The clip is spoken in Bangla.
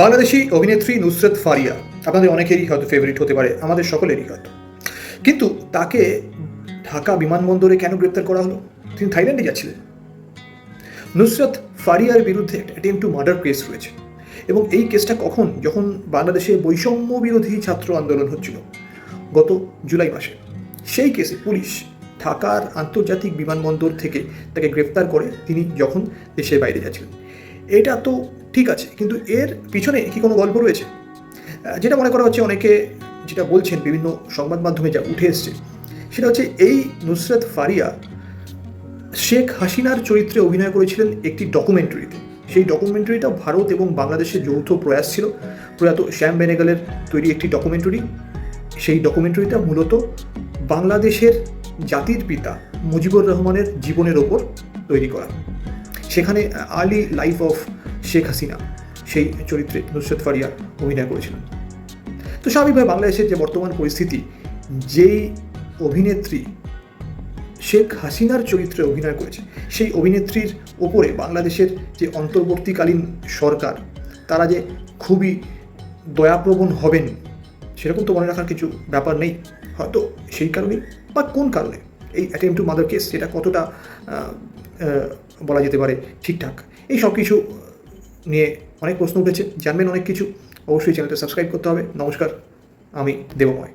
বাংলাদেশি অভিনেত্রী নুসরাত ফারিয়া আপনাদের অনেকেরই হয়তো ফেভারিট হতে পারে, আমাদের সকলেরই হয়তো। কিন্তু তাকে ঢাকা বিমানবন্দরে কেন গ্রেপ্তার করা হলো? তিনি থাইল্যান্ডে যাচ্ছিলেন। নুসরাত ফারিয়ার বিরুদ্ধে একটা অ্যাটেম্প টু মার্ডার কেস রয়েছে, এবং এই কেসটা যখন বাংলাদেশে বৈষম্য বিরোধী ছাত্র আন্দোলন হচ্ছিল গত জুলাই মাসে, সেই কেসে পুলিশ ঢাকার আন্তর্জাতিক বিমানবন্দর থেকে তাকে গ্রেপ্তার করে তিনি যখন দেশের বাইরে যাচ্ছিলেন। এটা তো ঠিক আছে, কিন্তু এর পিছনে কি কোনো গল্প রয়েছে? যেটা মনে করা হচ্ছে, অনেকে যেটা বলছেন, বিভিন্ন সংবাদ মাধ্যমে যা উঠে এসছে, সেটা হচ্ছে এই নুসরাত ফারিয়া শেখ হাসিনার চরিত্রে অভিনয় করেছিলেন একটি ডকুমেন্টারিতে। সেই ডকুমেন্টারিটা ভারত এবং বাংলাদেশের যৌথ প্রয়াস ছিল, প্রয়াত শ্যাম বেনেগালের তৈরি একটি ডকুমেন্টারি। সেই ডকুমেন্টারিটা মূলত বাংলাদেশের জাতির পিতা মুজিবুর রহমানের জীবনের ওপর তৈরি করা। সেখানে early life of Sheikh Hasina, সেই চরিত্রে নুসরাত ফারিয়া অভিনয় করেছিলেন। তো স্বাভাবিকভাবে বাংলাদেশের যে বর্তমান পরিস্থিতি, যেই অভিনেত্রী শেখ হাসিনার চরিত্রে অভিনয় করেছে, সেই অভিনেত্রীর ওপরে বাংলাদেশের যে অন্তর্বর্তীকালীন সরকার, তারা যে খুবই দয়াপ্রবণ হবেন সেরকম তো মনে রাখার কিছু ব্যাপার নেই। হয়তো সেই কারণেই বা কোন কারণে এই অ্যাটেম্প টু মার্ডার কেস, সেটা কতটা বলা যেতে পারে ঠিকঠাক, এই সব কিছু নিয়ে অনেক প্রশ্ন উঠেছে। জানবেন অনেক কিছু, অবশ্যই চ্যানেলটা সাবস্ক্রাইব করতে হবে। নমস্কার, আমি দেবময়।